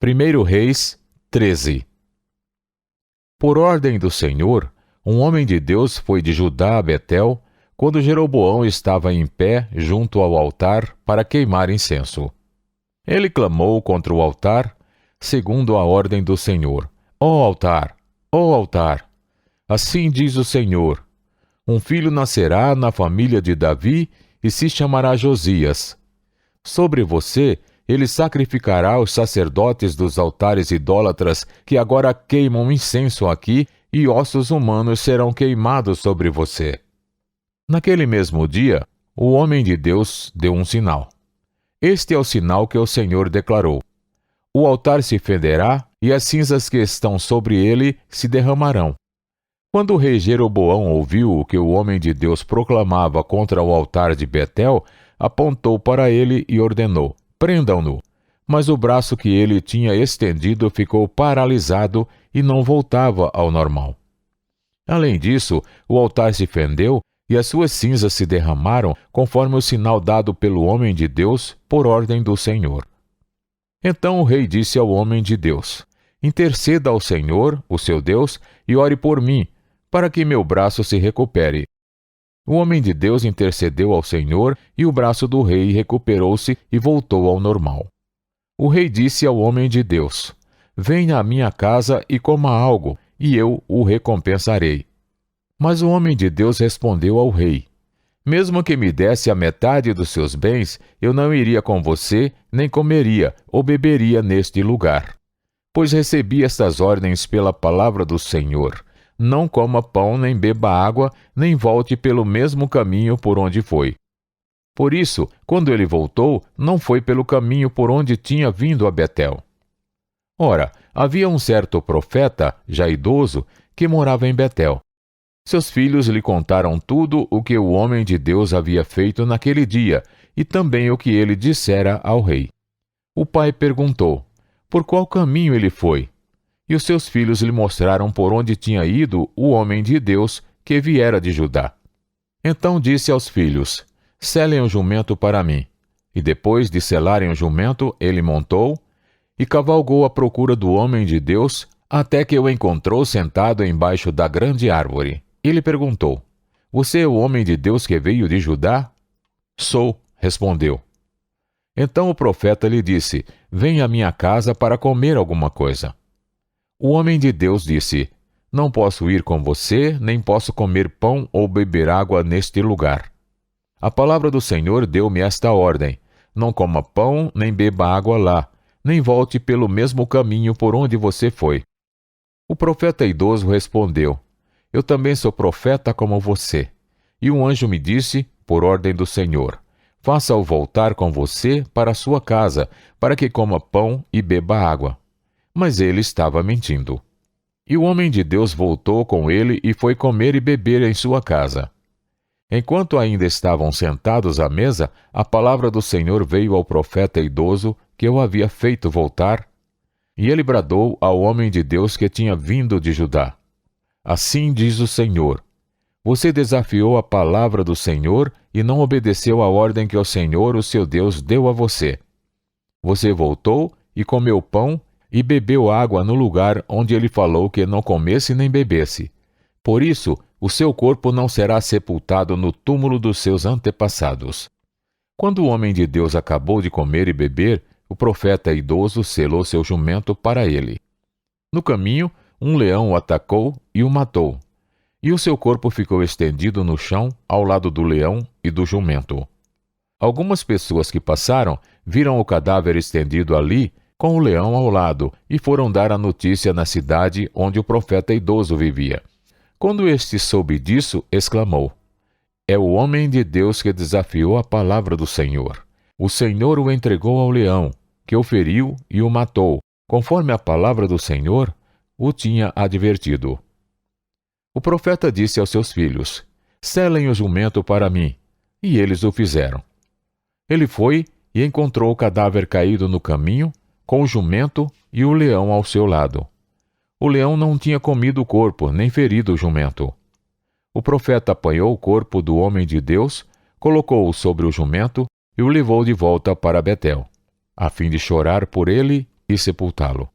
1 Reis 13. Por ordem do Senhor, um homem de Deus foi de Judá a Betel, quando Jeroboão estava em pé junto ao altar para queimar incenso. Ele clamou contra o altar, segundo a ordem do Senhor: Ó altar, ó altar! Assim diz o Senhor: um filho nascerá na família de Davi e se chamará Josias. Sobre você ele sacrificará os sacerdotes dos altares idólatras que agora queimam incenso aqui, e ossos humanos serão queimados sobre você. Naquele mesmo dia, o homem de Deus deu um sinal. Este é o sinal que o Senhor declarou: o altar se fenderá e as cinzas que estão sobre ele se derramarão. Quando o rei Jeroboão ouviu o que o homem de Deus proclamava contra o altar de Betel, apontou para ele e ordenou: prendam-no. Mas o braço que ele tinha estendido ficou paralisado e não voltava ao normal. Além disso, o altar se fendeu e as suas cinzas se derramaram, conforme o sinal dado pelo homem de Deus por ordem do Senhor. Então o rei disse ao homem de Deus: interceda ao Senhor, o seu Deus, e ore por mim, para que meu braço se recupere. O homem de Deus intercedeu ao Senhor, e o braço do rei recuperou-se e voltou ao normal. O rei disse ao homem de Deus: venha à minha casa e coma algo, e eu o recompensarei. Mas o homem de Deus respondeu ao rei: mesmo que me desse a metade dos seus bens, eu não iria com você, nem comeria ou beberia neste lugar. Pois recebi estas ordens pela palavra do Senhor: não coma pão, nem beba água, nem volte pelo mesmo caminho por onde foi. Por isso, quando ele voltou, não foi pelo caminho por onde tinha vindo a Betel. Ora, havia um certo profeta, já idoso, que morava em Betel. Seus filhos lhe contaram tudo o que o homem de Deus havia feito naquele dia, e também o que ele dissera ao rei. O pai perguntou: por qual caminho ele foi? E os seus filhos lhe mostraram por onde tinha ido o homem de Deus que viera de Judá. Então disse aos filhos: selem o jumento para mim. E depois de selarem o jumento, ele montou e cavalgou à procura do homem de Deus, até que o encontrou sentado embaixo da grande árvore. Ele perguntou: você é o homem de Deus que veio de Judá? Sou, respondeu. Então o profeta lhe disse: venha à minha casa para comer alguma coisa. O homem de Deus disse: não posso ir com você, nem posso comer pão ou beber água neste lugar. A palavra do Senhor deu-me esta ordem: não coma pão, nem beba água lá, nem volte pelo mesmo caminho por onde você foi. O profeta idoso respondeu: eu também sou profeta como você. E um anjo me disse, por ordem do Senhor: faça-o voltar com você para sua casa, para que coma pão e beba água. Mas ele estava mentindo. E o homem de Deus voltou com ele e foi comer e beber em sua casa. Enquanto ainda estavam sentados à mesa, a palavra do Senhor veio ao profeta idoso que o havia feito voltar, e ele bradou ao homem de Deus que tinha vindo de Judá: assim diz o Senhor: você desafiou a palavra do Senhor e não obedeceu à ordem que o Senhor, o seu Deus, deu a você. Você voltou e comeu pão e bebeu água no lugar onde ele falou que não comesse nem bebesse. Por isso, o seu corpo não será sepultado no túmulo dos seus antepassados. Quando o homem de Deus acabou de comer e beber, o profeta idoso selou seu jumento para ele. No caminho, um leão o atacou e o matou, e o seu corpo ficou estendido no chão ao lado do leão e do jumento. Algumas pessoas que passaram viram o cadáver estendido ali, com o leão ao lado, e foram dar a notícia na cidade onde o profeta idoso vivia. Quando este soube disso, exclamou: é o homem de Deus que desafiou a palavra do Senhor. O Senhor o entregou ao leão, que o feriu e o matou, conforme a palavra do Senhor o tinha advertido. O profeta disse aos seus filhos: selem o jumento para mim. E eles o fizeram. Ele foi e encontrou o cadáver caído no caminho, com o jumento e o leão ao seu lado. O leão não tinha comido o corpo, nem ferido o jumento. O profeta apanhou o corpo do homem de Deus, colocou-o sobre o jumento e o levou de volta para Betel, a fim de chorar por ele e sepultá-lo.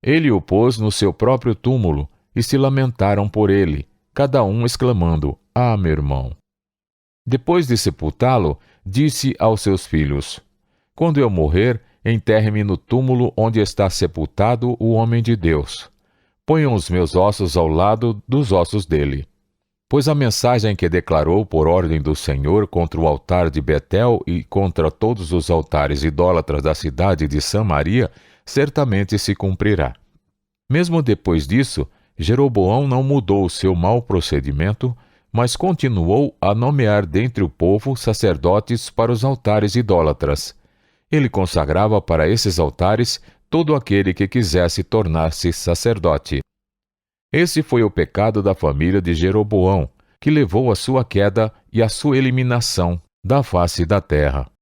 Ele o pôs no seu próprio túmulo, e se lamentaram por ele, cada um exclamando: Ah, meu irmão! Depois de sepultá-lo, disse aos seus filhos: Quando eu morrer, enterre-me no túmulo onde está sepultado o homem de Deus. Ponham os meus ossos ao lado dos ossos dele. Pois a mensagem que declarou por ordem do Senhor contra o altar de Betel e contra todos os altares idólatras da cidade de Samaria certamente se cumprirá. Mesmo depois disso, Jeroboão não mudou o seu mau procedimento, mas continuou a nomear dentre o povo sacerdotes para os altares idólatras. Ele consagrava para esses altares todo aquele que quisesse tornar-se sacerdote. Esse foi o pecado da família de Jeroboão, que levou à sua queda e à sua eliminação da face da terra.